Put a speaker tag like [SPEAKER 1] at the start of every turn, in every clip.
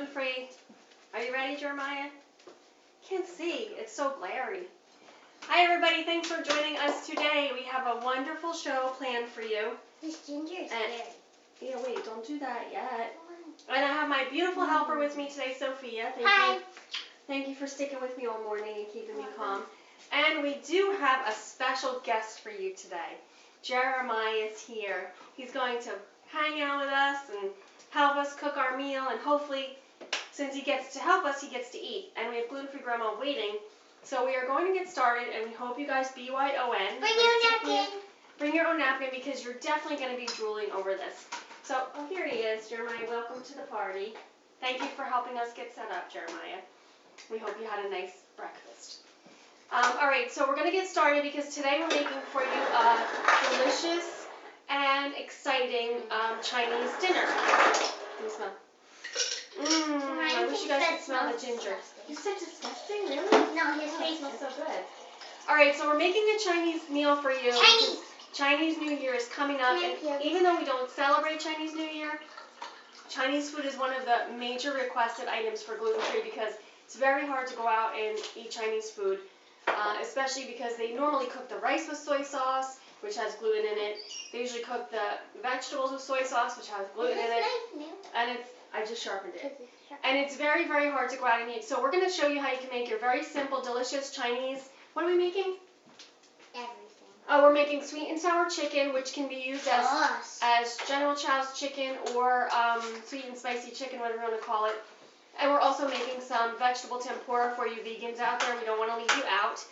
[SPEAKER 1] gluten-free. Are you ready, Jeremiah? Can't see. It's so glary. Hi, everybody. Thanks for joining us today. We have a wonderful show planned for you.
[SPEAKER 2] This ginger is scary.
[SPEAKER 1] Yeah, wait. Don't do that yet. And I have my beautiful helper with me today, Sophia.
[SPEAKER 2] Hi.
[SPEAKER 1] Thank you for sticking with me all morning and keeping me calm. And we do have a special guest for you today. Jeremiah is here. He's going to hang out with us and help us cook our meal, and hopefully, since he gets to help us, he gets to eat. And we have gluten-free grandma waiting. So we are going to get started, and we hope you guys BYON.
[SPEAKER 2] Bring your napkin.
[SPEAKER 1] Bring your own napkin because you're definitely going to be drooling over this. So, oh, here he is. Jeremiah, welcome to the party. Thank you for helping us get set up, Jeremiah. We hope you had a nice breakfast. All right, so we're going to get started because today we're making for you a delicious and exciting Chinese dinner. Let me smell. I wish you guys could smell the ginger. You said disgusting? Really?
[SPEAKER 2] No, his face
[SPEAKER 1] smells so good. All right, so we're making a Chinese meal for you. Chinese New Year is coming up, and even though we don't celebrate Chinese New Year, Chinese food is one of the major requested items for gluten-free because it's very hard to go out and eat Chinese food, especially because they normally cook the rice with soy sauce, which has gluten in it. They usually cook the vegetables with soy sauce, which has gluten in it. And I just sharpened it. And it's very, very hard to go out and eat. So we're going to show you how you can make your very simple, delicious Chinese. What are we making?
[SPEAKER 2] Everything.
[SPEAKER 1] Oh, we're making sweet and sour chicken, which can be used as General Chow's chicken or sweet and spicy chicken, whatever you want to call it. And we're also making some vegetable tempura for you vegans out there. We don't want to leave you out.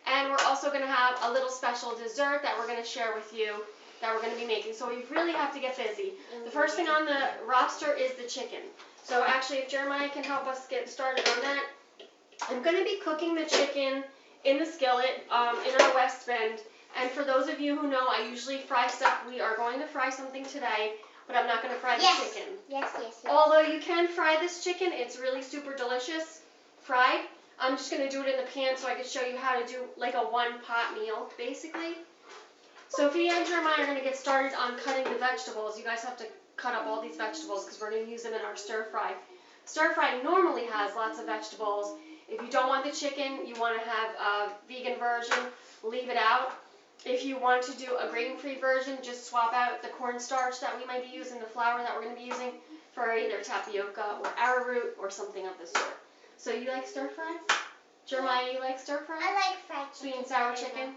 [SPEAKER 1] And we're also going to have a little special dessert that we're going to share with you that we're going to be making. So we really have to get busy. The first thing on the roster is the chicken. So actually, if Jeremiah can help us get started on that, I'm going to be cooking the chicken in the skillet in our West Bend. And for those of you who know, I usually fry stuff. We are going to fry something today, but I'm not going to fry the chicken.
[SPEAKER 2] Yes.
[SPEAKER 1] Although you can fry this chicken, it's really super delicious fried. I'm just going to do it in the pan so I can show you how to do like a one-pot meal, basically. Sophia and Jeremiah are going to get started on cutting the vegetables. You guys have to cut up all these vegetables because we're going to use them in our stir-fry. Stir-fry normally has lots of vegetables. If you don't want the chicken, you want to have a vegan version, leave it out. If you want to do a grain-free version, just swap out the cornstarch that we might be using, the flour that we're going to be using, for either tapioca or arrowroot or something of the sort. So you like stir-fry? Jeremiah, you like stir-fry?
[SPEAKER 2] I like fried chicken.
[SPEAKER 1] Sweet and sour chicken?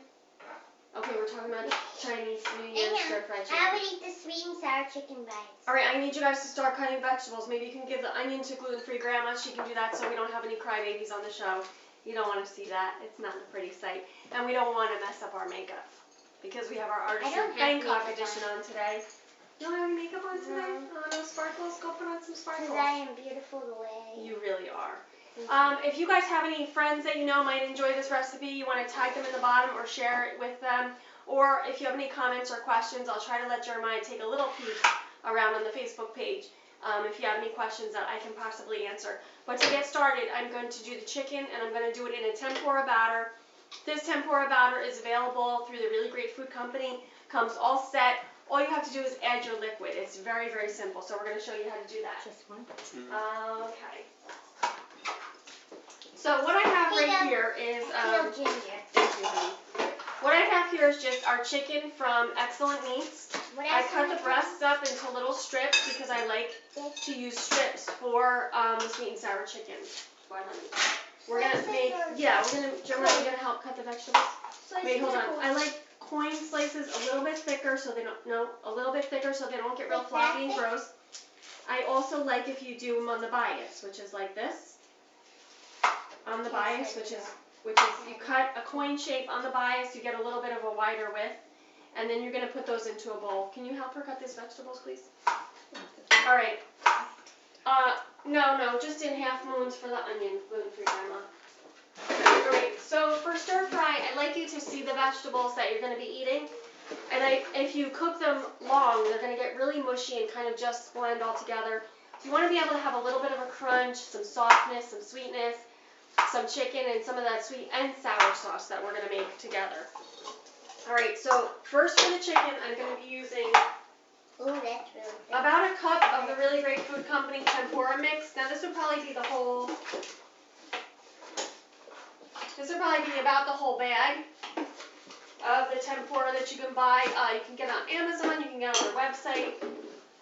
[SPEAKER 1] Okay, we're talking about Chinese New Year stir-fry chicken.
[SPEAKER 2] I would eat the sweet and sour chicken bites.
[SPEAKER 1] All right, I need you guys to start cutting vegetables. Maybe you can give the onion to gluten-free grandma. She can do that so we don't have any crybabies on the show. You don't want to see that. It's not a pretty sight. And we don't want to mess up our makeup because we have our artisan Bangkok edition on today. You don't have any makeup on today? Oh, no sparkles? Go put on some sparkles.
[SPEAKER 2] Because I am beautiful the way.
[SPEAKER 1] You really are. If you guys have any friends that you know might enjoy this recipe, you want to tag them in the bottom or share it with them. Or if you have any comments or questions, I'll try to let Jeremiah take a little peek around on the Facebook page if you have any questions that I can possibly answer. But to get started, I'm going to do the chicken, and I'm going to do it in a tempura batter. This tempura batter is available through the Really Great Food Company. Comes all set. All you have to do is add your liquid. It's very, very simple. So we're going to show you how to do that.
[SPEAKER 2] Just one?
[SPEAKER 1] Okay. So what I have right here is... Thank you, honey. What I have here is just our chicken from Excellent Meats. I cut the breasts up into little strips because I like to use strips for the sweet and sour chicken. What, honey? We're going to make... Jeremiah, you're going to help cut the vegetables? Wait, hold on. I like coin slices a little bit thicker so they don't... No, a little bit thicker so they don't get real floppy and gross. I also like if you do them on the bias, which is like this. On the bias, which is you cut a coin shape on the bias, you get a little bit of a wider width, and then you're going to put those into a bowl. Can you help her cut these vegetables, please? All right. No, just in half moons for the onion, gluten-free grandma. All right, so for stir-fry, I'd like you to see the vegetables that you're going to be eating. And if you cook them long, they're going to get really mushy and kind of just blend all together. So you want to be able to have a little bit of a crunch, some softness, some sweetness, some chicken, and some of that sweet and sour sauce that we're going to make together. All right, so first for the chicken, I'm going to be using
[SPEAKER 2] Ooh, that's really good.
[SPEAKER 1] About a cup of the Really Great Food Company tempura mix. Now this would probably be about the whole bag of the tempura that you can buy. You can get it on Amazon, you can get it on our website.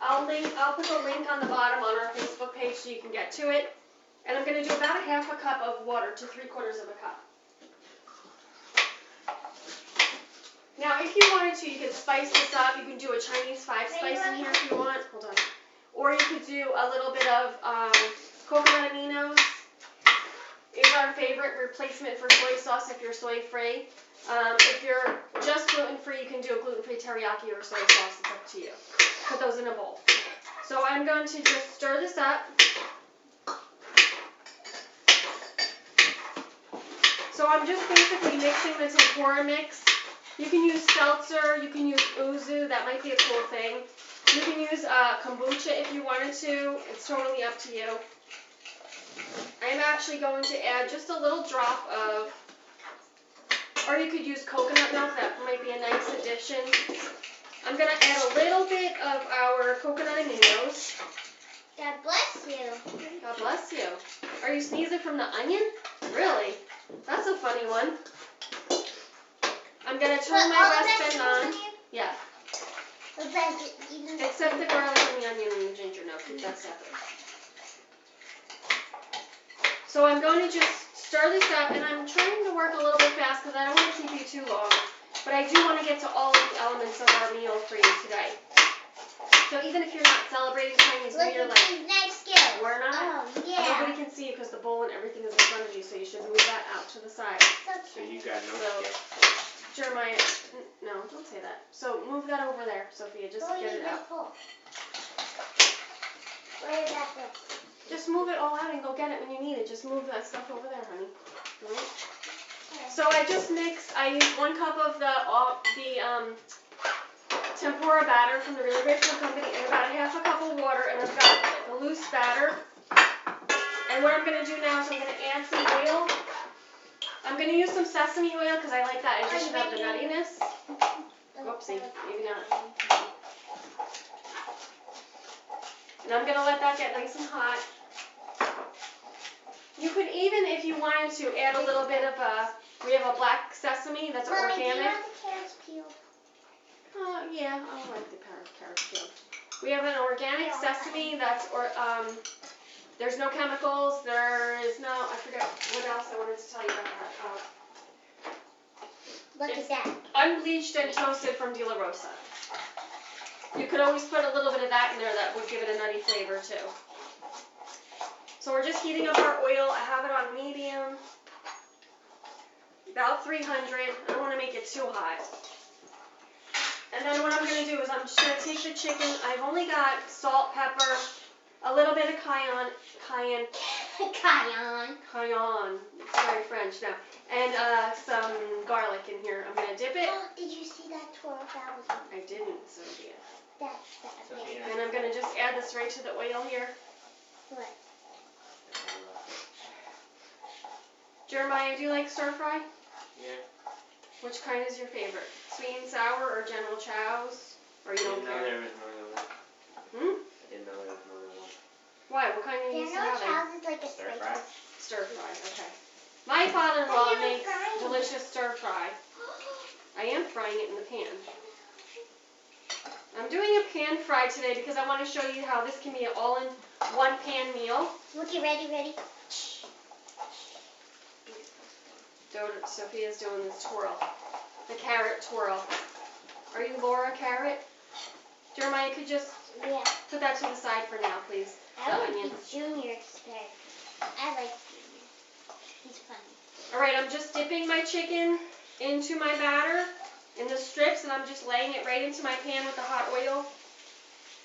[SPEAKER 1] I'll put the link on the bottom on our Facebook page so you can get to it. And I'm going to do about a half a cup of water to 3/4 of a cup. Now, if you wanted to, you could spice this up. You can do a Chinese 5-spice in here if you want. Hold on. Or you could do a little bit of coconut aminos. Is our favorite replacement for soy sauce if you're soy-free. If you're just gluten-free, you can do a gluten-free teriyaki or soy sauce. It's up to you. Put those in a bowl. So I'm going to just stir this up. So I'm just basically mixing the tempura mix. You can use seltzer, you can use uzu, that might be a cool thing. You can use kombucha if you wanted to. It's totally up to you. I'm actually going to add just a little drop of, or you could use coconut milk, that might be a nice addition. I'm going to add a little bit of our coconut aminos.
[SPEAKER 2] God bless you.
[SPEAKER 1] God bless you. Are you sneezing from the onion? Really? That's a funny one. I'm going to turn my breast on. Yeah. Except the garlic and the onion and the ginger. No, keep that separate. So I'm going to just stir this up, and I'm trying to work a little bit fast because I don't want to keep you too long. But I do want to get to all of the elements of our meal for you today. So even if you're not celebrating Chinese New Year, like we're not, nobody can see you because the bowl and everything is in front of you, so you should move that out to the side.
[SPEAKER 3] So you got no
[SPEAKER 1] So, Jeremiah, no, don't say that. So move that over there, Sophia, just get it out.
[SPEAKER 2] Where is that go?
[SPEAKER 1] Just move it all out and go get it when you need it. Just move that stuff over there, honey. All right? So I just mixed, I used 1 cup of the tempura batter from the Really Great Food Company and about a half a cup of water, and I've got the loose batter. And what I'm going to do now is I'm going to add some oil. I'm going to use some sesame oil because I like that addition of the nuttiness. Whoopsie, maybe not. And I'm going to let that get nice and hot. You could even, if you wanted to, add a little bit of we have a black sesame that's
[SPEAKER 2] Mommy,
[SPEAKER 1] organic.
[SPEAKER 2] do you want the carrots peeled?
[SPEAKER 1] Yeah, I like the carrots peeled. We have an organic sesame that's, there's no chemicals, there is no, I forget what else I wanted to tell you about that.
[SPEAKER 2] Look at that.
[SPEAKER 1] Unbleached and toasted from De La Rosa. You could always put a little bit of that in there, that would give it a nutty flavor too. So we're just heating up our oil. I have it on medium, about 300. I don't want to make it too hot. And then what I'm going to do is I'm just going to take the chicken. I've only got salt, pepper, a little bit of cayenne. It's very French now. And some garlic in here. I'm going to dip it.
[SPEAKER 2] Did you see that 12,000?
[SPEAKER 1] I didn't, Sophia.
[SPEAKER 2] That's amazing.
[SPEAKER 1] And I'm going to just add this right to the oil here.
[SPEAKER 2] What?
[SPEAKER 1] Jeremiah, do you like stir fry?
[SPEAKER 3] Yeah.
[SPEAKER 1] Which kind is your favorite? Sweet and sour or General Chow's? Or you don't
[SPEAKER 3] I didn't know
[SPEAKER 1] care?
[SPEAKER 3] there was more than one.
[SPEAKER 1] Hmm?
[SPEAKER 3] I didn't know there was more than one.
[SPEAKER 1] Why? What kind are you used to
[SPEAKER 2] General
[SPEAKER 1] having?
[SPEAKER 2] Chow's is like a
[SPEAKER 3] Stir fry?
[SPEAKER 1] Stir fry, okay. My father-in-law
[SPEAKER 2] you're
[SPEAKER 1] makes
[SPEAKER 2] frying.
[SPEAKER 1] delicious stir fry. I am frying it in the pan. I'm doing a pan fry today because I want to show you how this can be an all-in-one pan meal.
[SPEAKER 2] Okay, ready?
[SPEAKER 1] Sophia's doing this twirl. The carrot twirl. Are you Laura Carrot? Jeremiah, you could just
[SPEAKER 2] Yeah.
[SPEAKER 1] put that to the side for now, please.
[SPEAKER 2] I
[SPEAKER 1] The
[SPEAKER 2] like
[SPEAKER 1] onions.
[SPEAKER 2] the Junior today. I like Junior. He's funny.
[SPEAKER 1] Alright, I'm just dipping my chicken into my batter in the strips, and I'm just laying it right into my pan with the hot oil.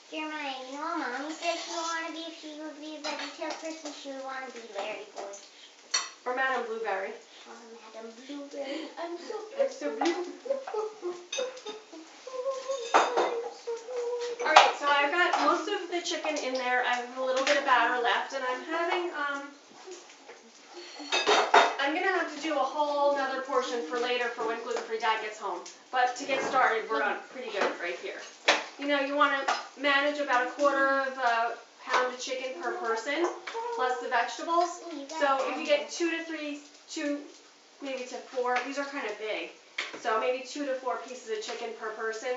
[SPEAKER 2] Jeremiah, you know Mommy said she wanted to be, if she would be a VeggieTales person, she would want to be Larry Boy.
[SPEAKER 1] Or Madame Blueberry.
[SPEAKER 2] Madam Blueberry. I'm so
[SPEAKER 1] beautiful. Alright, so I've got most of the chicken in there. I have a little bit of batter left, and I'm having, I'm going to have to do a whole nother portion for later for when gluten-free Dad gets home. But to get started, we're on pretty good right here. you know, you want to manage about 1/4 of a pound of chicken per person, plus the vegetables. So if you get 2 to 3, 2 maybe to 4, these are kind of big. So maybe 2 to 4 pieces of chicken per person.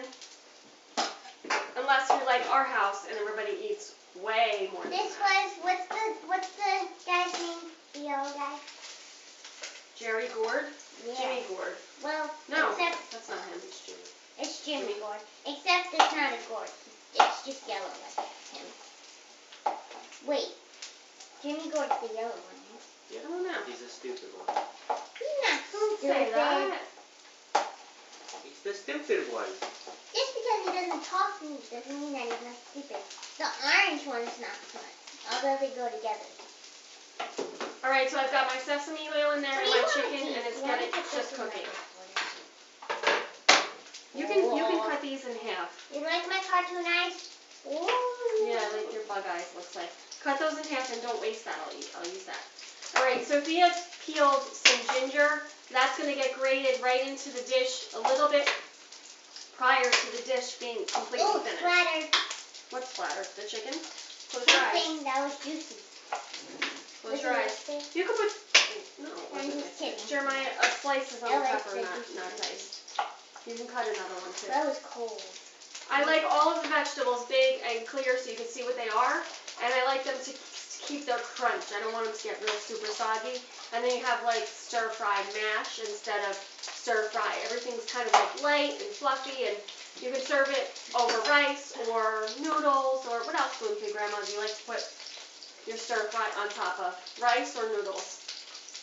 [SPEAKER 1] Unless you're like our house and everybody eats way more than
[SPEAKER 2] This
[SPEAKER 1] that.
[SPEAKER 2] was, what's the guy's name? The yellow guy?
[SPEAKER 1] Jerry Gourd?
[SPEAKER 2] Yeah.
[SPEAKER 1] Jimmy Gourd.
[SPEAKER 2] Well,
[SPEAKER 1] No,
[SPEAKER 2] except
[SPEAKER 1] that's not him.
[SPEAKER 3] It's Jimmy.
[SPEAKER 2] it's Jimmy Gourd. Except it's not a gourd. It's just yellow like him. Wait. Jimmy Gourd's the yellow one, right?
[SPEAKER 1] I don't know.
[SPEAKER 3] He's a stupid one.
[SPEAKER 2] He's not
[SPEAKER 1] Don't
[SPEAKER 2] stupid.
[SPEAKER 1] say that.
[SPEAKER 3] He's the stupid one.
[SPEAKER 2] Just because he doesn't talk to me doesn't mean that he's not stupid. The orange one's not smart, although they go together.
[SPEAKER 1] Alright, so I've got my sesame oil in there and my chicken, and it's just
[SPEAKER 2] cooking.
[SPEAKER 1] cooking. You can cut these in half.
[SPEAKER 2] You like my cartoon eyes? Ooh.
[SPEAKER 1] Yeah, like your bug eyes looks like. Cut those in half and don't waste that. I'll use that. Alright, Sophia peeled some ginger. That's going to get grated right into the dish a little bit prior to the dish being completely
[SPEAKER 2] Ooh,
[SPEAKER 1] finished.
[SPEAKER 2] splattered.
[SPEAKER 1] What's splattered? The chicken? Close your eyes.
[SPEAKER 2] Something that was juicy.
[SPEAKER 1] Close your eyes. You can put... No, it
[SPEAKER 2] I'm
[SPEAKER 1] wasn't
[SPEAKER 2] just
[SPEAKER 1] nice.
[SPEAKER 2] kidding.
[SPEAKER 1] Jeremiah, a slice is on
[SPEAKER 2] I
[SPEAKER 1] the
[SPEAKER 2] like
[SPEAKER 1] pepper,
[SPEAKER 2] the
[SPEAKER 1] not
[SPEAKER 2] juicy.
[SPEAKER 1] nice. You can cut another one too.
[SPEAKER 2] That was cold.
[SPEAKER 1] I like all of the vegetables big and clear so you can see what they are. And I like them to keep their crunch. I don't want them to get real super soggy. And then you have like stir-fried mash instead of stir-fry. Everything's kind of like light and fluffy, and you can serve it over rice or noodles or what else spoon feed, Grandma? Do you like to put your stir-fry on top of rice or noodles?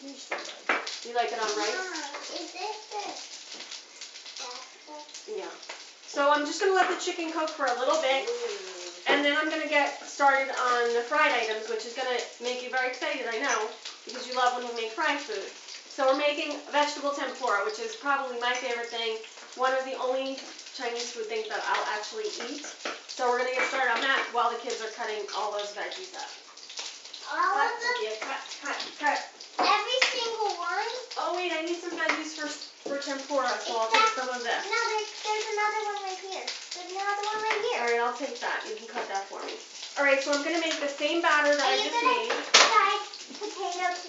[SPEAKER 1] You like it on rice?
[SPEAKER 2] Mom, is this
[SPEAKER 1] Yeah. So I'm just going to let the chicken cook for a little bit, and then I'm going to get started on the fried items, which is going to make you very excited, I know, because you love when we make fried food. So we're making vegetable tempura, which is probably my favorite thing, one of the only Chinese food things that I'll actually eat. So we're going to get started on that while the kids are cutting all those veggies up.
[SPEAKER 2] all
[SPEAKER 1] Cut,
[SPEAKER 2] of them?
[SPEAKER 1] Sophia, cut.
[SPEAKER 2] Every single one?
[SPEAKER 1] Oh wait, I need some veggies for tempura, so I'll take some of this.
[SPEAKER 2] No, there's another one right here. There's another one right here.
[SPEAKER 1] Alright, I'll take that. You can cut that for me. Alright, so I'm going to make the same batter that
[SPEAKER 2] Are
[SPEAKER 1] I
[SPEAKER 2] you
[SPEAKER 1] just
[SPEAKER 2] gonna
[SPEAKER 1] made.
[SPEAKER 2] fry potatoes?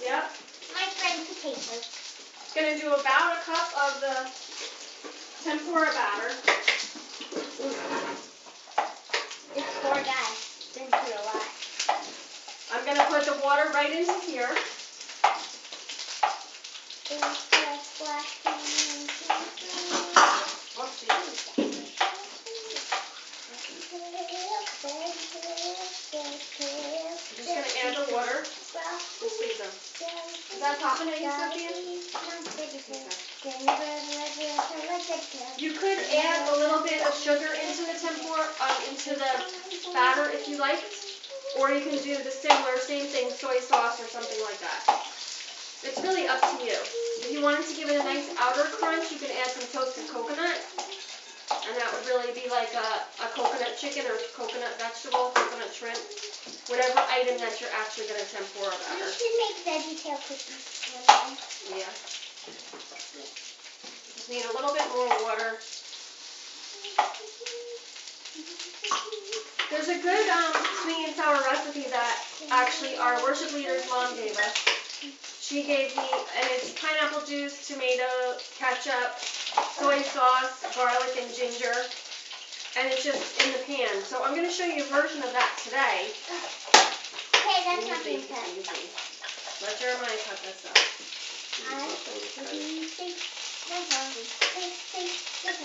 [SPEAKER 1] Yep.
[SPEAKER 2] My friend potatoes.
[SPEAKER 1] Going to do about a cup of the tempura batter.
[SPEAKER 2] This poor guy. Been through a lot.
[SPEAKER 1] I'm going to put the water right into here. I'm just going to add the water. Just squeeze them. Is that popping at you, Sophia? You could add a little bit of sugar into the tempura, into the batter if you like, or you can do the same thing, soy sauce or something like that. It's really up to you. If you wanted to give it a nice outer crunch, you can add some toasted coconut, and that would really be like a coconut chicken or coconut vegetable, coconut shrimp, whatever item that you're actually going to tempura
[SPEAKER 2] We
[SPEAKER 1] batter.
[SPEAKER 2] should make VeggieTale cookies one day.
[SPEAKER 1] Yeah. Just need a little bit more water. There's a good sweet and sour recipe that actually our worship leader's mom gave us. She gave me, and it's pineapple juice, tomato, ketchup, soy sauce, garlic, and ginger, and it's just in the pan. So I'm going to show you a version of that today.
[SPEAKER 2] Okay, that's not being cut.
[SPEAKER 1] Easy. Let Jeremiah cut this up.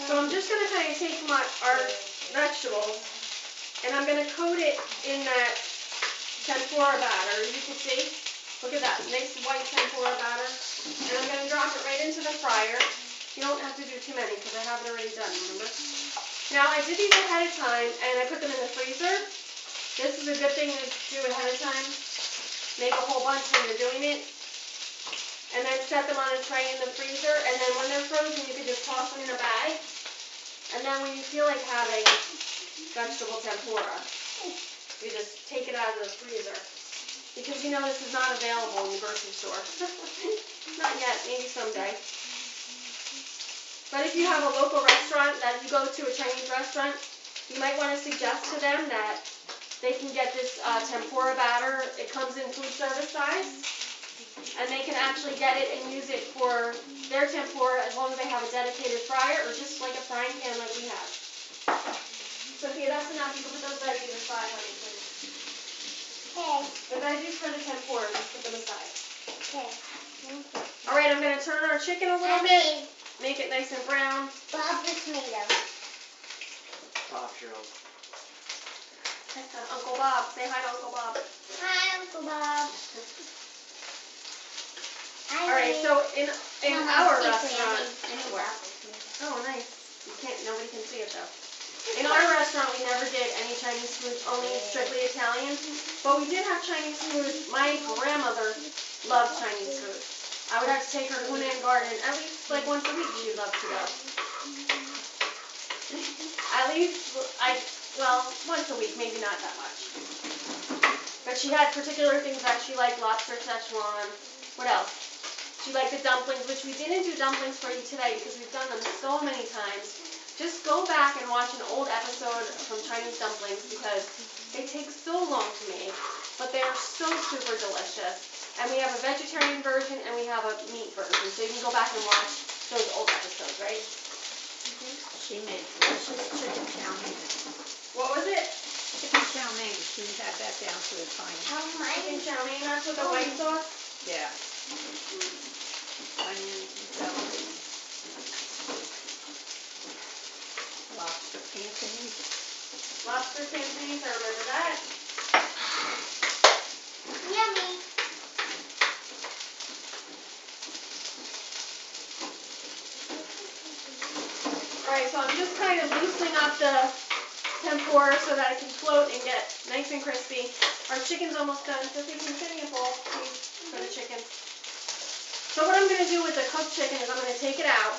[SPEAKER 1] So I'm just going to kind of take our vegetables, and I'm going to coat it in that tempura batter. You can see, look at that, nice white tempura batter. And I'm going to drop it right into the fryer. You don't have to do too many because I have it already done, remember? Now I did these ahead of time, and I put them in the freezer. This is a good thing to do ahead of time. Make a whole bunch when you're doing it. And then set them on a tray in the freezer, and then when they're frozen, you can just toss them in a bag. And then when you feel like having vegetable tempura, you just take it out of the freezer. Because you know this is not available in the grocery store. Not yet, maybe someday. But if you have a local restaurant that you go to, a Chinese restaurant, you might want to suggest to them that they can get this tempura batter. It comes in food service size. And they can actually get it and use it for their tempura as long as they have a dedicated fryer or just like a frying pan like we have. Sophia, that's enough. You can put those veggies aside, honey, please.
[SPEAKER 2] Okay.
[SPEAKER 1] The veggies for the tempura, just put them aside.
[SPEAKER 2] Okay.
[SPEAKER 1] All right, I'm going to turn our chicken a little bit. Make it nice and brown.
[SPEAKER 2] Bob the tomato.
[SPEAKER 3] Bob's your uncle.
[SPEAKER 1] That's Uncle Bob. Say hi to Uncle Bob.
[SPEAKER 2] Hi, Uncle Bob.
[SPEAKER 1] All right, so in our restaurant.
[SPEAKER 2] Anywhere.
[SPEAKER 1] Oh, nice. Nobody can see it though. In our restaurant, we never did any Chinese food, only strictly Italian. But we did have Chinese food. My grandmother loved Chinese food. I would have to take her to Hunan Garden at least like once a week. She'd love to go. At least, once a week, maybe not that much. But she had particular things that she liked: lobster Szechuan. What else? She liked the dumplings, which we didn't do dumplings for you today because we've done them so many times. Just go back and watch an old episode from Chinese dumplings because they take so long to make, but they are so super delicious. And we have a vegetarian version and we have a meat version, so you can go back and watch those old episodes, right?
[SPEAKER 4] She made delicious chicken chow mein.
[SPEAKER 1] What was it?
[SPEAKER 4] Chicken chow mein. She had that down to a time.
[SPEAKER 1] Chicken chow mein, that's with the white sauce?
[SPEAKER 4] Yeah. Onions and celery. Lobster cantonese.
[SPEAKER 1] Lobster cantonese, I remember that.
[SPEAKER 2] Yummy.
[SPEAKER 1] Alright, so I'm just kind of loosening up the tempura so that it can float and get nice and crispy. Our chicken's almost done, so if you can send me a bowl, please, for the chicken. So what I'm going to do with the cooked chicken is I'm going to take it out,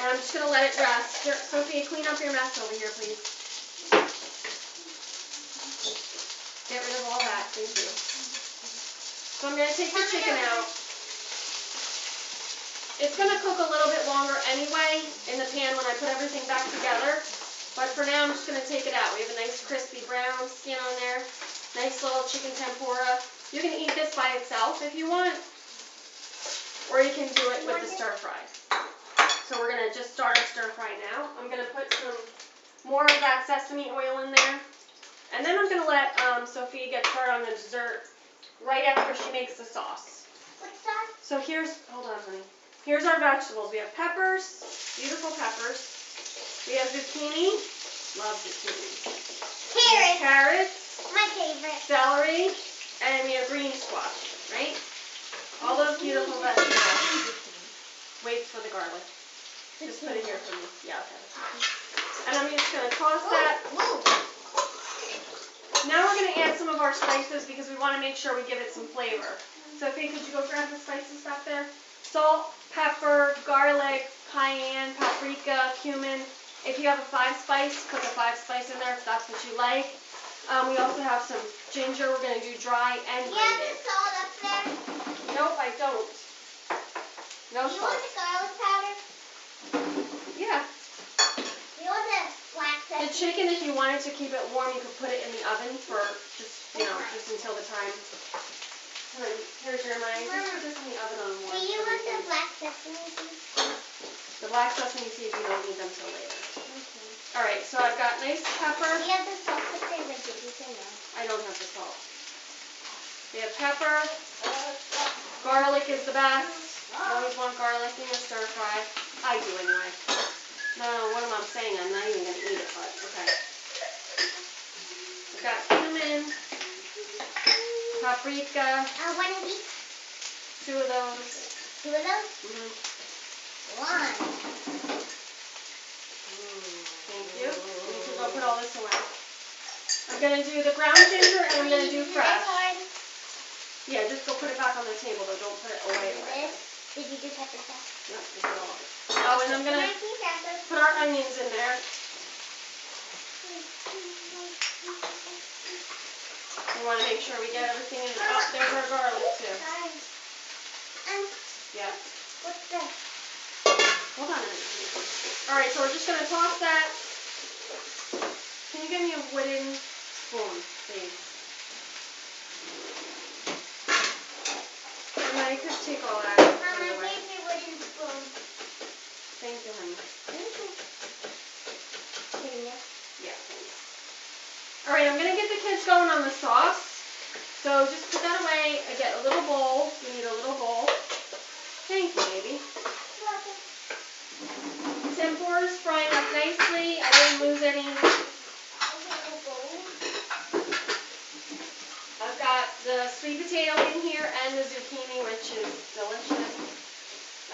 [SPEAKER 1] and I'm just going to let it rest. Here, Sophia, clean up your mess over here, please. Get rid of all that, thank you. So I'm going to take the chicken out. It's going to cook a little bit longer anyway in the pan when I put everything back together. But for now, I'm just going to take it out. We have a nice crispy brown skin on there. Nice little chicken tempura. You can eat this by itself if you want. Or you can do it with the stir fry. So we're going to just start our stir fry now. I'm going to put some more of that sesame oil in there. And then I'm going to let Sophia get started on the dessert right after she makes the sauce.
[SPEAKER 2] What sauce?
[SPEAKER 1] So hold on, honey. Here's our vegetables. We have peppers, beautiful peppers. We have zucchini, love zucchini. Carrots,
[SPEAKER 2] my favorite.
[SPEAKER 1] celery, and we have green squash, right? All those beautiful vegetables. Wait for the garlic. Just put it here for me. Yeah, okay. And I'm just going to toss that. Now we're going to add some of our spices because we want to make sure we give it some flavor. Sophie, could you go grab the spices back there? Salt, pepper, garlic, cayenne, paprika, cumin. If you have a 5-spice, put the 5-spice in there if that's what you like. We also have some ginger. We're going to do dry and
[SPEAKER 2] You have the
[SPEAKER 1] grated.
[SPEAKER 2] salt up there?
[SPEAKER 1] Nope, I don't. No
[SPEAKER 2] You
[SPEAKER 1] salt.
[SPEAKER 2] want the garlic powder?
[SPEAKER 1] Yeah.
[SPEAKER 2] You want the black
[SPEAKER 1] The
[SPEAKER 2] pepper?
[SPEAKER 1] chicken, if you wanted to keep it warm, you could put it in the oven for just until the time. Here's your mind. Just put this in the oven on warm.
[SPEAKER 2] Do you want the black sesame seeds?
[SPEAKER 1] The black sesame seeds, you don't need them till later.
[SPEAKER 2] Okay.
[SPEAKER 1] Alright, so I've got nice pepper.
[SPEAKER 2] Do you have the salt up there? Or did you say no?
[SPEAKER 1] I don't have the salt. We have pepper. Garlic is the best. You always want garlic in your stir fry. I do anyway. No, what am I saying? I'm not even going to eat it, but okay. I've got cumin, paprika,
[SPEAKER 2] One of these?
[SPEAKER 1] 2 of those.
[SPEAKER 2] 2 of those?
[SPEAKER 1] Mm-hmm.
[SPEAKER 2] 1.
[SPEAKER 1] Thank you. You can go put all this away. I'm going to do the ground ginger and I'm going to do fresh. Yeah, just go put it back on the table though. Don't put it away.
[SPEAKER 2] Did you do pepper sauce?
[SPEAKER 1] No, just put it all. Oh, and I'm going to put our onions in there. We want to make sure we get everything in. Oh, there's our garlic too. Yeah.
[SPEAKER 2] What's this?
[SPEAKER 1] Hold on a minute. Alright, so we're just going to toss that. Can you give me a wooden spoon, please? And I could take all that out.
[SPEAKER 2] Mama gave me a wooden spoon.
[SPEAKER 1] Thank you, honey.
[SPEAKER 2] Thank you.
[SPEAKER 1] Yeah, thanks. Alright, I'm going to get the kids going on the sauce. So just put that away. I get a little bowl. We need a little bowl. Thank you, baby. Tempura is frying up nicely. I didn't lose any. I've got the sweet potato in here and the zucchini, which is delicious.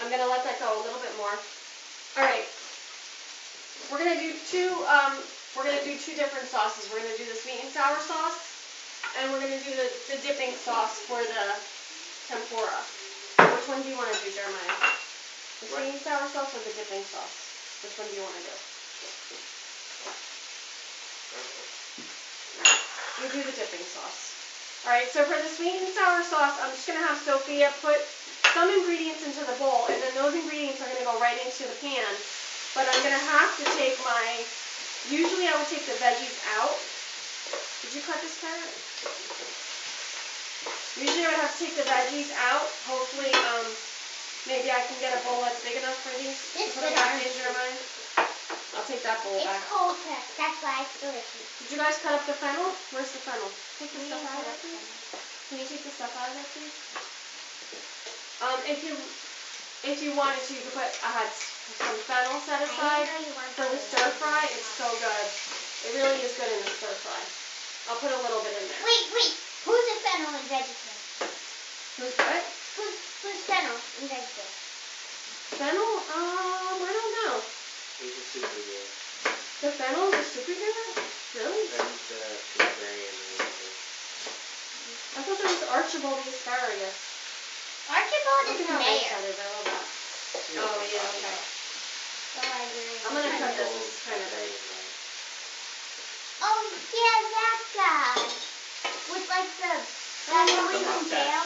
[SPEAKER 1] I'm going to let that go a little bit more. Alright. We're going to do two different sauces. We're going to do the sweet and sour sauce, and we're going to do the dipping sauce for the tempura. Which one do you want to do, Jeremiah? The sweet and sour sauce or the dipping sauce? Which one do you want to do? You do the dipping sauce. Alright, so for the sweet and sour sauce, I'm just going to have Sophia put some ingredients into the bowl, and then those ingredients are going to go right into the pan. But I'm going to have to take usually I would take the veggies out. Did you cut this carrot? Usually I would have to take the veggies out. Hopefully, maybe I can get a bowl that's big enough for these.
[SPEAKER 2] It's
[SPEAKER 1] Put it back in, Jeremiah. I'll take that bowl back.
[SPEAKER 2] It's cold pressed. That's why it's delicious.
[SPEAKER 1] Did you guys cut up the fennel? Where's the fennel? Take the stuff out of that, please. Can you take the stuff out of that, please? If you wanted to, you could put, I had some fennel set aside for the stir fry. It's so good. It really is good in the stir fry. I'll put a little bit in there.
[SPEAKER 2] Wait. Who's a fennel in vegetables?
[SPEAKER 1] Who's what?
[SPEAKER 2] Who's fennel in vegetables?
[SPEAKER 1] Fennel? I don't know.
[SPEAKER 3] He's a superhero.
[SPEAKER 1] The fennel is a superhero? Really?
[SPEAKER 3] He's the librarian.
[SPEAKER 1] I thought that was Archibald the asparagus.
[SPEAKER 2] Archibald is
[SPEAKER 1] Look
[SPEAKER 2] the
[SPEAKER 1] at how nice
[SPEAKER 2] mayor.
[SPEAKER 1] that is. I love that. Oh, yeah, okay.
[SPEAKER 2] The librarian.
[SPEAKER 1] I'm going to cut this. This is kind of big.
[SPEAKER 2] Oh, yeah, that guy. With like the wings and tail.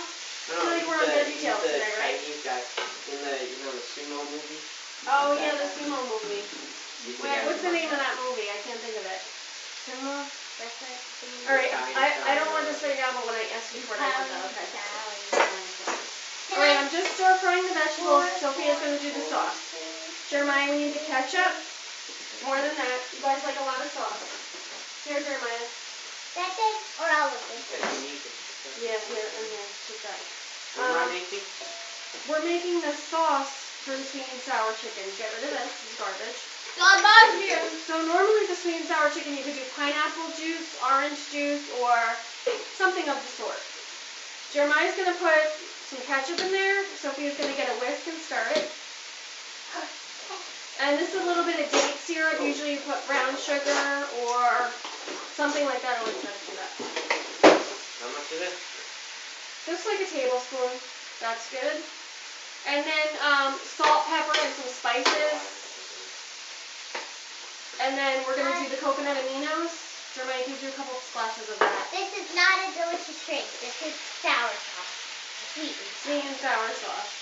[SPEAKER 1] So you were on VeggieTales today, right?
[SPEAKER 3] Chinese guy in the sumo movie.
[SPEAKER 1] Oh, yeah, the sumo movie.
[SPEAKER 3] He's the
[SPEAKER 1] Wait,
[SPEAKER 3] guy
[SPEAKER 1] what's the
[SPEAKER 3] with
[SPEAKER 1] name of that movie? I can't think of it.
[SPEAKER 2] Sumo.
[SPEAKER 1] Alright, I don't want this right now, but when I ask you for it, I want that. Okay. Alright, I'm just stir frying the vegetables. Sophia's going to do the sauce. Jeremiah, we need the ketchup. More than that. You guys like a lot of sauce. Here, Jeremiah.
[SPEAKER 2] That's it? Or all of it?
[SPEAKER 1] Yeah, here, and here. Take that.
[SPEAKER 3] What am I making?
[SPEAKER 1] We're making the sauce for the sweet and sour chicken. Get rid of this. It's garbage. So normally the sweet and sour chicken, you could do pineapple juice, orange juice, or something of the sort. Jeremiah's going to put some ketchup in there. Sophia's going to get a whisk and stir it. And this is a little bit of date syrup. Usually you put brown sugar or something like that. I always try to do that.
[SPEAKER 3] How much is it?
[SPEAKER 1] Just like a tablespoon. That's good. And then salt, pepper, and some spices. And then we're going to do the coconut aminos. Jeremiah, can you do a couple splashes of that?
[SPEAKER 2] This is not a delicious drink. This is sour sauce.
[SPEAKER 1] Sweet and sour sauce.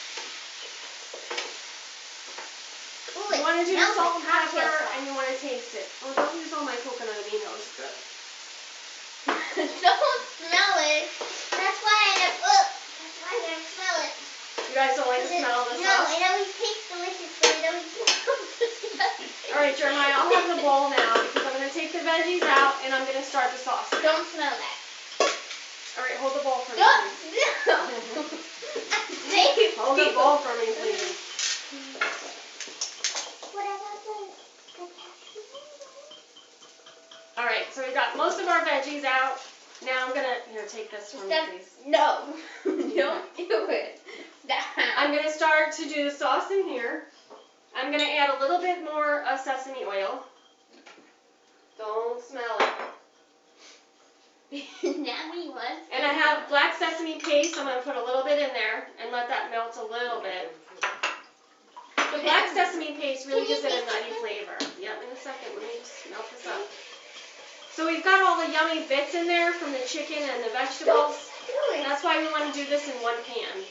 [SPEAKER 2] Ooh,
[SPEAKER 1] You want to do
[SPEAKER 2] smells
[SPEAKER 1] salt and
[SPEAKER 2] like cocktail
[SPEAKER 1] pepper,
[SPEAKER 2] sauce.
[SPEAKER 1] and you want to taste it. Oh, don't use all my coconut aminos.
[SPEAKER 2] Don't smell it. That's why I never. That's why I never smell it.
[SPEAKER 1] You guys don't like the smell of the
[SPEAKER 2] No,
[SPEAKER 1] sauce?
[SPEAKER 2] it always tastes delicious, but it always smells disgusting.
[SPEAKER 1] Alright, Jeremiah, I'll have the bowl now because I'm going to take the veggies out and I'm going to start the sauce.
[SPEAKER 2] Don't smell that.
[SPEAKER 1] Alright, hold the bowl for me,
[SPEAKER 2] Don't
[SPEAKER 1] please.
[SPEAKER 2] smell.
[SPEAKER 1] Hold the bowl for me, please. Alright, so we got most of our veggies out. Now I'm going to, here, take this from me, please.
[SPEAKER 2] No, don't do it.
[SPEAKER 1] I'm going to start to do the sauce in here. I'm going to add a little bit more sesame oil. Don't smell it.
[SPEAKER 2] Now he wants.
[SPEAKER 1] And I have black sesame paste. I'm going to put a little bit in there and let that melt a little bit. The black sesame paste really gives it a nutty flavor. Yep, in a second. Let me just melt this up. So we've got all the yummy bits in there from the chicken and the vegetables. That's why we want to do this in one pan.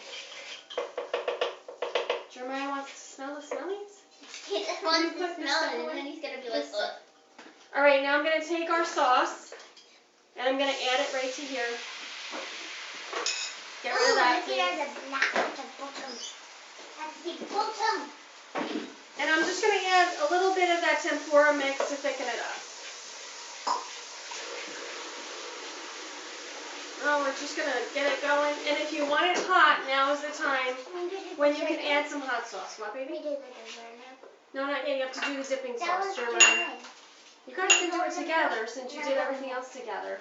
[SPEAKER 1] Jeremiah wants to smell the smellies?
[SPEAKER 2] He just wants to smell it, and then he's gonna be like, ugh.
[SPEAKER 1] All right, now I'm gonna take our sauce, and I'm gonna add it right to here. Get rid of that, please. And I'm just gonna add a little bit of that tempura mix to thicken it up. Oh, we're just gonna get it going. And if you want it hot, now is the time when you can add some hot sauce. What, baby? No, not yet. You have to do the dipping sauce, Jeremiah. You guys can do it together since you did everything else together.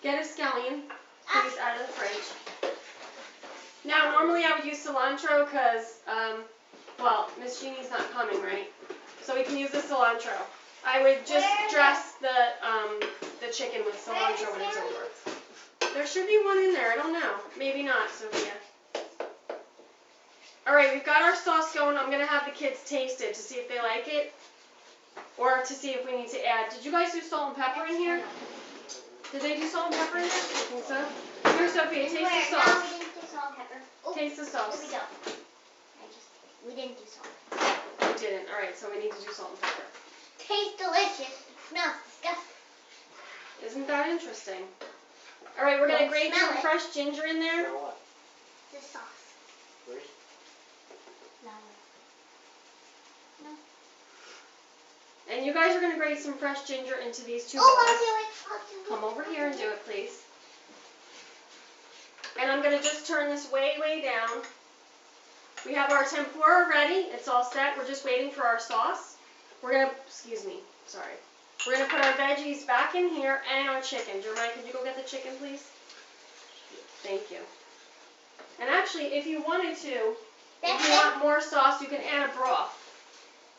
[SPEAKER 1] Get a scallion, please, out of the fridge. Now, normally I would use cilantro because, well, Miss Jeannie's not coming, right? So we can use the cilantro. I would just dress the chicken with cilantro when it's over. There should be one in there. I don't know. Maybe not, Sophia. All right, we've got our sauce going. I'm going to have the kids taste it to see if they like it or to see if we need to add. Did you guys do salt and pepper in here? Did they do salt and pepper in there? I think so. Here, Sophia, taste the sauce.
[SPEAKER 2] No, we didn't do salt and pepper.
[SPEAKER 1] Taste the sauce.
[SPEAKER 2] We don't. We didn't do salt.
[SPEAKER 1] We didn't. All right, so we need to do salt and pepper.
[SPEAKER 2] Tastes delicious. Smells disgusting.
[SPEAKER 1] Isn't that interesting? All right, we're going to grate some
[SPEAKER 2] Smell it.
[SPEAKER 1] fresh ginger in there.
[SPEAKER 3] Now what?
[SPEAKER 2] The sauce.
[SPEAKER 3] Where's
[SPEAKER 2] No.
[SPEAKER 1] And you guys are going to grate some fresh ginger into these two
[SPEAKER 2] Oh, I'll
[SPEAKER 1] bowls.
[SPEAKER 2] do it. I'll do it.
[SPEAKER 1] Come over here and do it, please. And I'm going to just turn this way, way down. We have our tempura ready. It's all set. We're just waiting for our sauce. We're going to, excuse me, sorry. We're going to put our veggies back in here and our chicken. Jeremiah, can you go get the chicken, please? Thank you. And actually, if you wanted to, if you want more sauce, you can add a broth.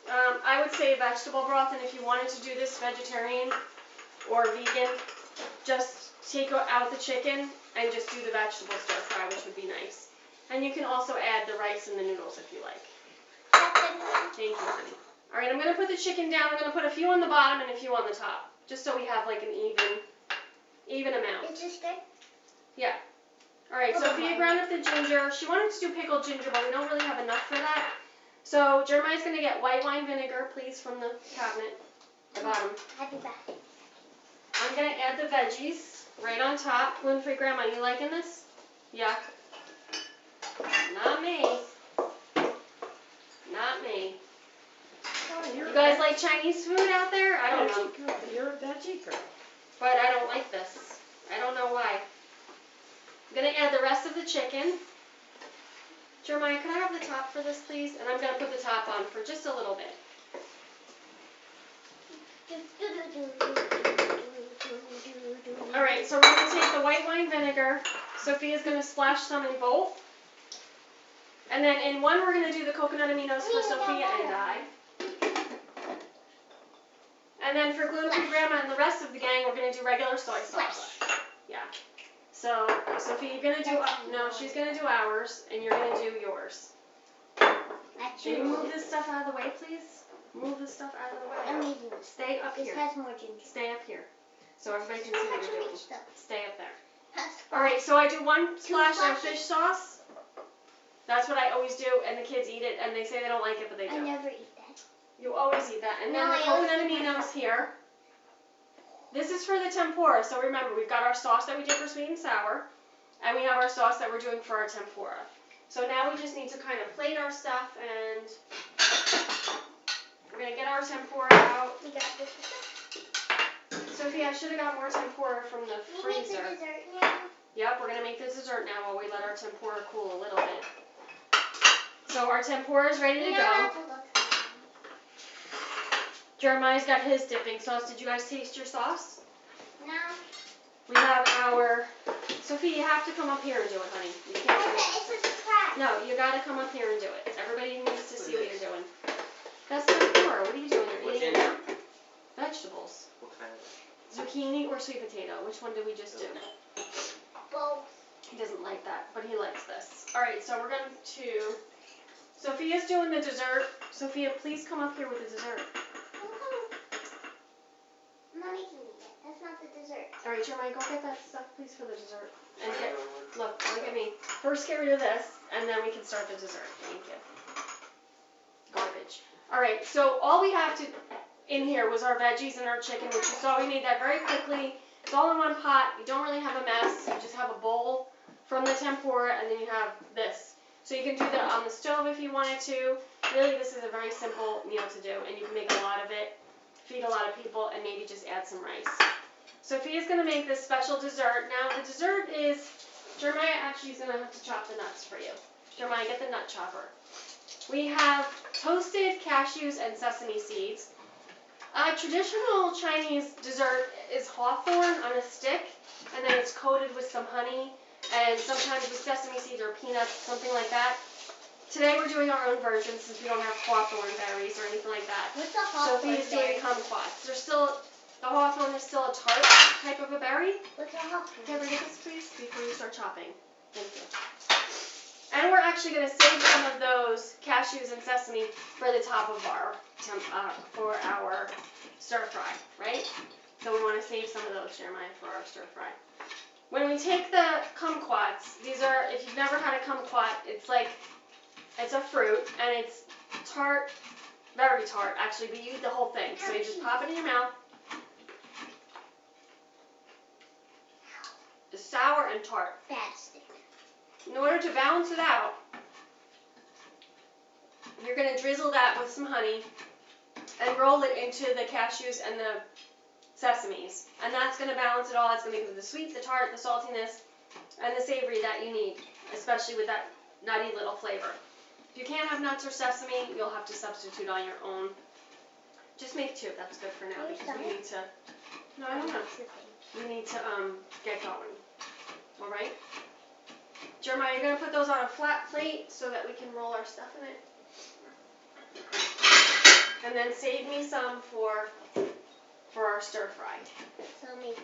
[SPEAKER 1] I would say vegetable broth, and if you wanted to do this vegetarian or vegan, just take out the chicken and just do the vegetable stir fry, which would be nice. And you can also add the rice and the noodles if you like. Thank you, honey. All right, I'm going to put the chicken down. I'm going to put a few on the bottom and a few on the top, just so we have like an even amount.
[SPEAKER 2] Is this good?
[SPEAKER 1] Yeah. All right, Sophia ground up the ginger. She wanted to do pickled ginger, but we don't really have enough for that. So Jeremiah's going to get white wine vinegar, please, from the cabinet, the bottom.
[SPEAKER 2] I'll be back.
[SPEAKER 1] I'm going to add the veggies right on top. Gluten-free Grandma, you liking this? Yeah. Not me. Not me. You guys like Chinese food out there? I don't know.
[SPEAKER 4] You're a veggie girl.
[SPEAKER 1] But I don't like this. I don't know why. I'm going to add the rest of the chicken. Jeremiah, can I have the top for this, please? And I'm going to put the top on for just a little bit. All right, so we're going to take the white wine vinegar. Sophia's going to splash some in both. And then in one, we're going to do the coconut aminos for Sophia and I. And then for gluten-free Grandma and the rest of the gang, we're going to do regular soy sauce. Yeah. So, Sophia, you're going to do, no, she's going to do ours, and you're going to do yours. Can you move this stuff out of the way, please? Move this stuff out of the way.
[SPEAKER 2] I'm eating this.
[SPEAKER 1] Stay up
[SPEAKER 2] This
[SPEAKER 1] here.
[SPEAKER 2] has more ginger.
[SPEAKER 1] Stay up here. So everybody can see what you're doing.
[SPEAKER 2] Stuff.
[SPEAKER 1] Stay up there. Alright, so I do one splash of fish sauce. That's what I always do, and the kids eat it, and they say they don't like it, but they
[SPEAKER 2] I
[SPEAKER 1] do.
[SPEAKER 2] never eat that.
[SPEAKER 1] You always eat that. And then
[SPEAKER 2] No,
[SPEAKER 1] the
[SPEAKER 2] I always
[SPEAKER 1] coconut
[SPEAKER 2] eat
[SPEAKER 1] aminos here. This is for the tempura, so remember, we've got our sauce that we did for sweet and sour, and we have our sauce that we're doing for our tempura. So now we just need to kind of plate our stuff, and we're going to get our tempura out.
[SPEAKER 2] We got this.
[SPEAKER 1] Sophie, I should have got more tempura from the
[SPEAKER 2] We make the
[SPEAKER 1] freezer.
[SPEAKER 2] dessert now.
[SPEAKER 1] Yep, we're going to make the dessert now while we let our tempura cool a little bit. So our tempura is ready to go.
[SPEAKER 2] That's what looks good.
[SPEAKER 1] Jeremiah's got his dipping sauce. Did you guys taste your sauce?
[SPEAKER 2] No.
[SPEAKER 1] We have our... Sophie, you have to come up here and do it, honey. You can't do it.
[SPEAKER 2] It's a surprise.
[SPEAKER 1] No, you got to come up here and do it. Everybody needs to see what you're doing. That's tempura. What are you doing? You're
[SPEAKER 3] What's
[SPEAKER 1] eating
[SPEAKER 3] in
[SPEAKER 1] it
[SPEAKER 3] it?
[SPEAKER 1] now? Vegetables.
[SPEAKER 3] What kind of?
[SPEAKER 1] Zucchini or sweet potato? Which one did we just do?
[SPEAKER 2] Both.
[SPEAKER 1] He doesn't like that, but he likes this. All right, so we're going to... Sophia's doing the dessert. Sophia, please come up here with the dessert.
[SPEAKER 2] Mommy can eat it. That's not the dessert.
[SPEAKER 1] All right, Jeremiah, go get that stuff, please, for the dessert. And get, look at me. First get rid of this, and then we can start the dessert. Thank you. Garbage. sausage. Alright, so all we have to in here was our veggies and our chicken, which you saw we made that very quickly. It's all in one pot. You don't really have a mess. You just have a bowl from the tempura, and then you have this. So you can do that on the stove if you wanted to. Really, this is a very simple meal to do, and you can make a lot of it, feed a lot of people, and maybe just add some rice. Sophia's going to make this special dessert. Now, the dessert is, Jeremiah actually is going to have to chop the nuts for you. Jeremiah, get the nut chopper. We have toasted cashews and sesame seeds. A traditional Chinese dessert is hawthorn on a stick, and then it's coated with some honey, and sometimes with sesame seeds or peanuts, something like that. Today we're doing our own version since we don't have hawthorn berries or anything like that.
[SPEAKER 2] What's a hawthorn
[SPEAKER 1] Sophie's doing
[SPEAKER 2] berry?
[SPEAKER 1] kumquats. The hawthorn is still a tart type of a berry.
[SPEAKER 2] What's a hawthorn?
[SPEAKER 1] Can I get this, please, before you start chopping? Thank you. And we're actually going to save some of those cashews and sesame for the top of our stir fry, right? So we want to save some of those, Jeremiah, for our stir fry. When we take the kumquats, these are, if you've never had a kumquat, it's a fruit, and it's tart, very tart, actually, but you eat the whole thing. So you just pop it in your mouth. It's sour and tart.
[SPEAKER 2] Fantastic.
[SPEAKER 1] In order to balance it out, you're going to drizzle that with some honey and roll it into the cashews and the sesames. And that's going to balance it all. It's going to give it the sweet, the tart, the saltiness, and the savory that you need, especially with that nutty little flavor. If you can't have nuts or sesame, you'll have to substitute on your own. Just make two. That's good for now because we need to. No, I don't know. We need to get going. All right. Jeremiah, you're gonna put those on a flat plate so that we can roll our stuff in it. And then save me some for our stir fry.
[SPEAKER 2] So make.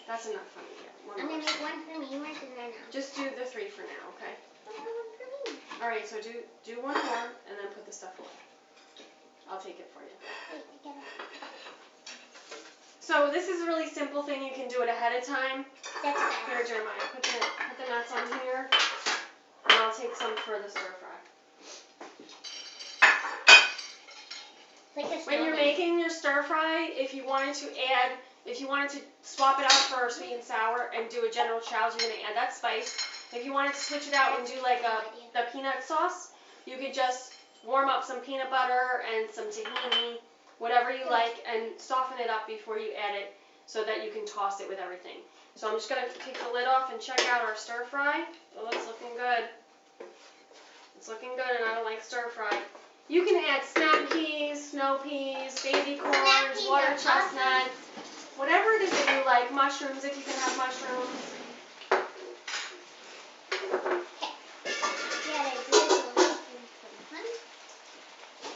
[SPEAKER 1] That's enough for me. Yeah.
[SPEAKER 2] I'm gonna make one for me, one for now.
[SPEAKER 1] Just do the 3 for now, okay?
[SPEAKER 2] One for me.
[SPEAKER 1] All right. So do one more and then put the stuff away. I'll take it for you.
[SPEAKER 2] Wait, I gotta.
[SPEAKER 1] So this is a really simple thing. You can do it ahead of time.
[SPEAKER 2] That's
[SPEAKER 1] Here,
[SPEAKER 2] fast.
[SPEAKER 1] Jeremiah, put the nuts on here, and I'll take some for the stir fry.
[SPEAKER 2] Like a
[SPEAKER 1] When you're
[SPEAKER 2] snowman.
[SPEAKER 1] making your stir fry, if you wanted to swap it out for sweet and sour and do a general chowder, you're gonna add that spice. If you wanted to switch it out and do like the peanut sauce, you could just warm up some peanut butter and some tahini, whatever you like, and soften it up before you add it so that you can toss it with everything. So I'm just gonna take the lid off and check out our stir fry. Oh, it's looking good. It's looking good, and I don't like stir fry. You can add snap peas, snow peas, baby corns,
[SPEAKER 2] peas
[SPEAKER 1] water
[SPEAKER 2] are
[SPEAKER 1] chestnut, whatever it is that you like. Mushrooms, if you can have mushrooms.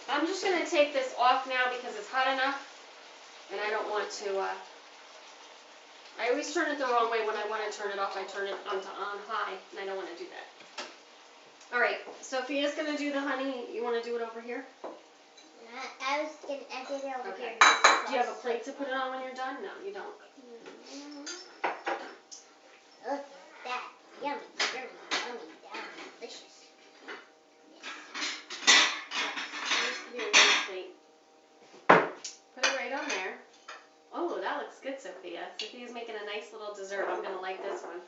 [SPEAKER 1] I'm just going to take this off now because it's hot enough, and I don't want to, I always turn it the wrong way. When I want to turn it off, I turn it on high, and I don't want to do that. All right, Sophia's going to do the honey. You want to do it over here?
[SPEAKER 2] I was gonna I did it over
[SPEAKER 1] Okay.
[SPEAKER 2] here.
[SPEAKER 1] Do you have a plate to put it on when you're done? No, you don't.
[SPEAKER 2] Look at that. Yummy, yummy, yummy, delicious.
[SPEAKER 1] There used to be a little plate. Put it right on there. Oh, that looks good, Sophia. Sophia's making a nice little dessert. I'm going to like this one.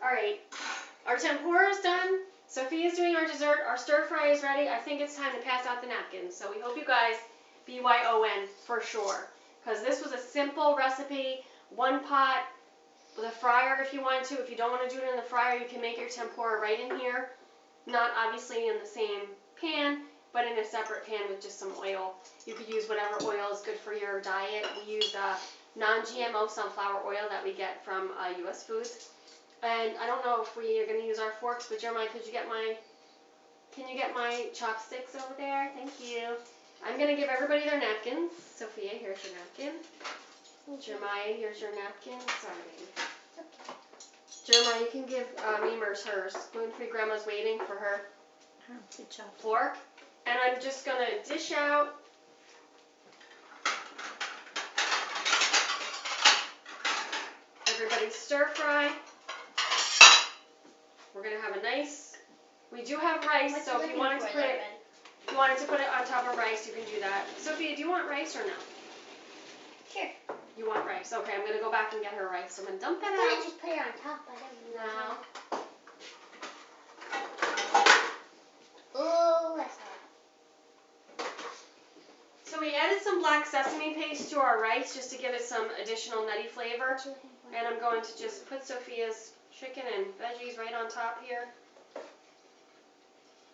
[SPEAKER 1] All right, our tempura is done. Sophia's doing our dessert. Our stir fry is ready. I think it's time to pass out the napkins. So we hope you guys BYON for sure. Because this was a simple recipe. One pot with a fryer if you wanted to. If you don't want to do it in the fryer, you can make your tempura right in here. Not obviously in the same pan, but in a separate pan with just some oil. You could use whatever oil is good for your diet. We use non-GMO sunflower oil that we get from US Foods. And I don't know if we are going to use our forks, but Jeremiah, can you get my chopsticks over there? Thank you. I'm going to give everybody their napkins. Sophia, here's your napkin. Jeremiah, here's your napkin. Sorry. Jeremiah, you can give Memers hers. Spoon-free Grandma's waiting for her
[SPEAKER 4] Good job.
[SPEAKER 1] fork. And I'm just going to dish out. Everybody's stir fry. We're going to have a nice, we do have rice, so if you wanted to put it, If you wanted to put it on top of rice, you can do that. Sophia, do you want rice or no?
[SPEAKER 2] Sure.
[SPEAKER 1] You want rice. Okay, I'm going to go back and get her rice. I'm going to dump that
[SPEAKER 2] I'm
[SPEAKER 1] out.
[SPEAKER 2] gonna just put it on top. I don't know.
[SPEAKER 1] Now.
[SPEAKER 2] Oh, that's hot.
[SPEAKER 1] So we added some black sesame paste to our rice just to give it some additional nutty flavor. And I'm going to just put Sophia's chicken and veggies right on top here.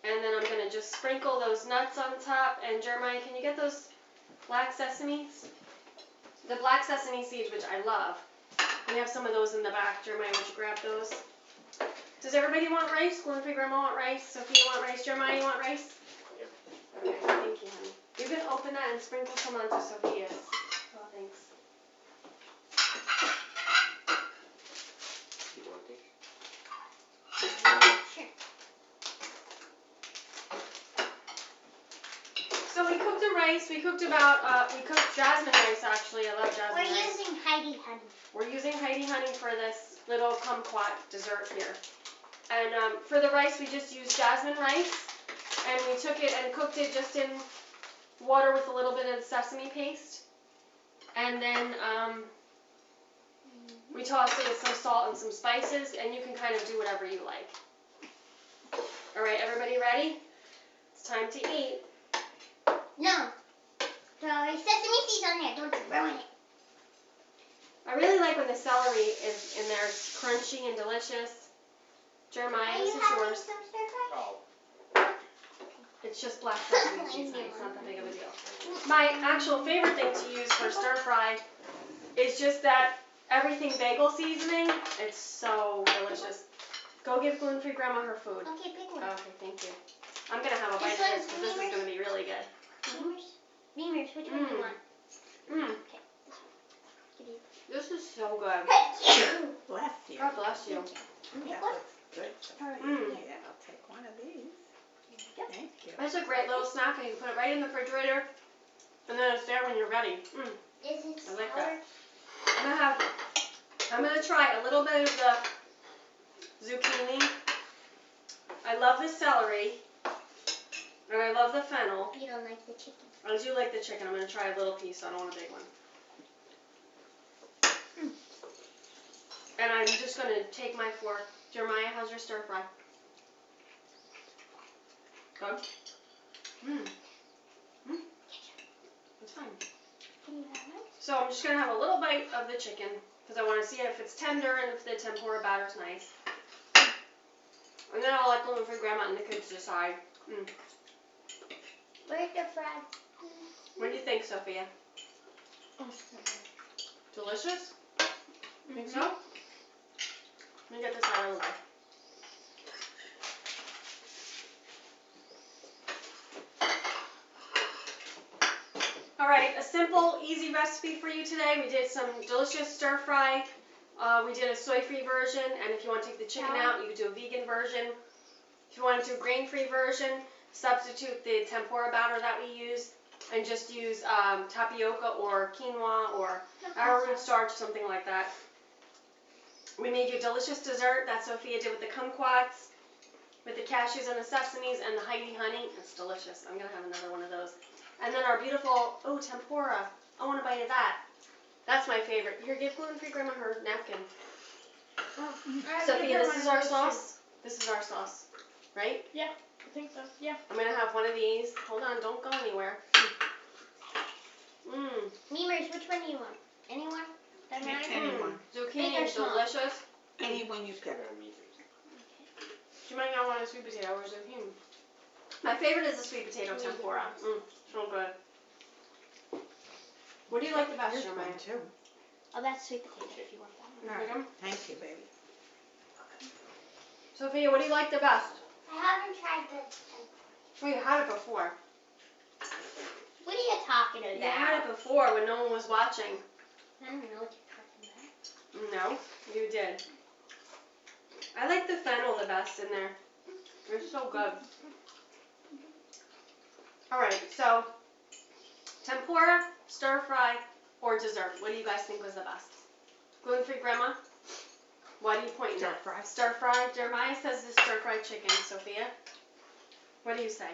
[SPEAKER 1] And then I'm going to just sprinkle those nuts on top. And Jeremiah, can you get those black sesames? The black sesame seeds, which I love. We have some of those in the back. Jeremiah, would you grab those? Does everybody want rice? Gluten-free grandma want rice? Sophia, you want rice? Jeremiah, you want rice?
[SPEAKER 3] Yep.
[SPEAKER 1] Okay, thank you, honey. You can open that and sprinkle some onto Sophia's. Oh, thanks.
[SPEAKER 3] You want this?
[SPEAKER 2] Sure.
[SPEAKER 1] So we cooked the rice. We cooked we cooked jasmine rice actually. I love jasmine
[SPEAKER 2] We're
[SPEAKER 1] rice.
[SPEAKER 2] using Heidi Honey.
[SPEAKER 1] We're using Heidi Honey for this little kumquat dessert here. And for the rice, we just used jasmine rice. And we took it and cooked it just in water with a little bit of sesame paste. And then we tossed it with some salt and some spices. And you can kind of do whatever you like. All right, everybody ready? It's time to eat.
[SPEAKER 2] No. Sorry, sesame seeds on there. Don't ruin it.
[SPEAKER 1] I really like when the celery is in there. It's crunchy and delicious. Jeremiah,
[SPEAKER 2] Are
[SPEAKER 1] this
[SPEAKER 2] you
[SPEAKER 1] is
[SPEAKER 2] having
[SPEAKER 1] yours.
[SPEAKER 2] some stir fry?
[SPEAKER 3] Oh.
[SPEAKER 1] It's just black sesame seeds, honey. It's not that big of a deal. My actual favorite thing to use for stir fry is just that everything bagel seasoning. It's so delicious. Go give gluten-free grandma her food.
[SPEAKER 2] Okay, big one.
[SPEAKER 1] Okay, thank you. I'm going to have a bite
[SPEAKER 2] This
[SPEAKER 1] of
[SPEAKER 2] one's
[SPEAKER 1] this because this is
[SPEAKER 2] Beamer's?
[SPEAKER 1] going to be really good.
[SPEAKER 2] Beamers, which one do you want?
[SPEAKER 1] Mmm,
[SPEAKER 2] Give you.
[SPEAKER 1] this is so good.
[SPEAKER 4] Bless you.
[SPEAKER 1] God bless you.
[SPEAKER 2] Big
[SPEAKER 4] That
[SPEAKER 2] one?
[SPEAKER 4] looks good.
[SPEAKER 1] Mm.
[SPEAKER 4] Yeah, I'll take one of these. Thank you.
[SPEAKER 1] It's a great little snack and you can put it right in the refrigerator and then it's there when you're ready. Mm.
[SPEAKER 2] Is it
[SPEAKER 1] I like
[SPEAKER 2] sour?
[SPEAKER 1] that. I'm gonna try a little bit of the zucchini. I love the celery. And I love the fennel.
[SPEAKER 2] You don't like the chicken.
[SPEAKER 1] I do like the chicken. I'm gonna try a little piece. I don't want a big one. And I'm just gonna take my fork. Jeremiah, how's your stir fry? Good? Mmm. Mmm. It's fine.
[SPEAKER 2] Can you have mine?
[SPEAKER 1] So I'm just gonna have a little bite of the chicken because I want to see if it's tender and if the tempura batter's nice. And then I'll let gluten-free grandma and the kids decide. Mm.
[SPEAKER 2] Where's the fried?
[SPEAKER 1] What do you think, Sophia? Delicious? Think so? Let me get this out of the way. Alright, a simple, easy recipe for you today. We did some delicious stir fry. We did a soy-free version, and if you want to take the chicken out, you could do a vegan version. If you want to do a grain-free version, substitute the tempura batter that we use, and just use tapioca or quinoa or arrowroot starch, something like that. We made you a delicious dessert that Sophia did with the kumquats, with the cashews and the sesames and the Heidi honey. It's delicious. I'm going to have another one of those. And then our beautiful, tempura. I want a bite of that. That's my favorite. Here, give gluten-free grandma her napkin. Sophia, this is our sauce. This is our sauce, right?
[SPEAKER 5] Yeah, I think so. Yeah.
[SPEAKER 1] I'm going to have one of these. Hold on, don't go anywhere. Mmm.
[SPEAKER 2] Memers, which one do you want? Anyone? Doesn't matter?
[SPEAKER 4] Anyone.
[SPEAKER 1] Zucchini
[SPEAKER 2] Big or
[SPEAKER 1] is
[SPEAKER 2] small?
[SPEAKER 1] delicious.
[SPEAKER 4] Anyone you pick.
[SPEAKER 1] She might not want a sweet potato or zucchini. My favorite is the sweet potato tempura. So good. What do you like the best,
[SPEAKER 4] Here's
[SPEAKER 1] Jeremiah?
[SPEAKER 4] one too.
[SPEAKER 2] Oh, that's sweet potato if you want that one.
[SPEAKER 1] You like 'em?
[SPEAKER 4] Thank you, baby.
[SPEAKER 1] Sophia, what do you like the best?
[SPEAKER 2] I haven't tried this.
[SPEAKER 1] Well, you had it before.
[SPEAKER 2] What are you talking about?
[SPEAKER 1] You had it before when no one was watching.
[SPEAKER 2] I don't know what you're talking about.
[SPEAKER 1] No, you did. I like the fennel the best in there. They're so good. Alright, so tempura, stir fry, or dessert. What do you guys think was the best? Gluten-free grandma? Why do you point
[SPEAKER 4] Stir
[SPEAKER 1] at?
[SPEAKER 4] fry.
[SPEAKER 1] Stir fry. Jeremiah says the stir fried chicken. Sophia? What do you say?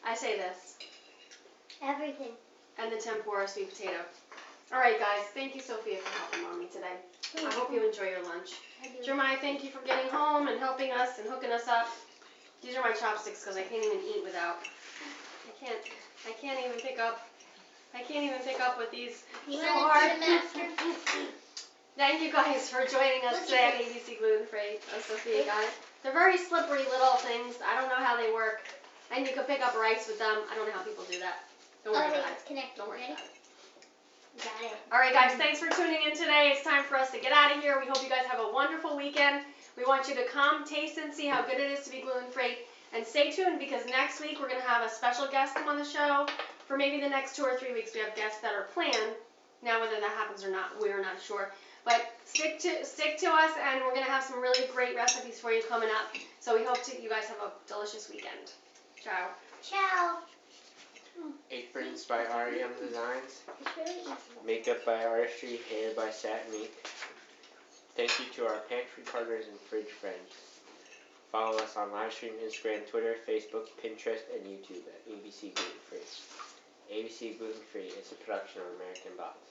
[SPEAKER 1] I say this.
[SPEAKER 2] Everything.
[SPEAKER 1] And the tempura sweet potato. Alright guys, thank you Sophia for helping Mommy today. I hope you enjoy your lunch. Jeremiah, thank you for getting home and helping us and hooking us up. These are my chopsticks because I can't even eat without. I can't even pick up with these.
[SPEAKER 2] You
[SPEAKER 1] So
[SPEAKER 2] want
[SPEAKER 1] hard.
[SPEAKER 2] to do the master?
[SPEAKER 1] Thank you guys for joining us
[SPEAKER 2] Look
[SPEAKER 1] today
[SPEAKER 2] at
[SPEAKER 1] on ABC Gluten Free. Sophia got it. They're very slippery little things. I don't know how they work. And you can pick up rice with them. I don't know how people do that. Don't worry
[SPEAKER 2] Oh, wait,
[SPEAKER 1] about it.
[SPEAKER 2] it's connected.
[SPEAKER 1] Don't worry
[SPEAKER 2] Ready?
[SPEAKER 1] about it.
[SPEAKER 2] Got it.
[SPEAKER 1] Alright guys, thanks for tuning in today. It's time for us to get out of here. We hope you guys have a wonderful weekend. We want you to come, taste, and see how good it is to be gluten-free. And stay tuned because next week we're going to have a special guest come on the show. For maybe the next 2 or 3 weeks we have guests that are planned. Now whether that happens or not, we're not sure. But stick to us and we're going to have some really great recipes for you coming up. So we hope you guys have a delicious weekend. Ciao.
[SPEAKER 2] Ciao.
[SPEAKER 3] Aprons by REM Designs.
[SPEAKER 2] It's really easy.
[SPEAKER 3] Makeup by Artistry. Hair by Satin Meek. Thank you to our pantry partners and fridge friends. Follow us on livestream, Instagram, Twitter, Facebook, Pinterest, and YouTube at ABC Gluten Free. ABC Gluten Free is a production of American Bots.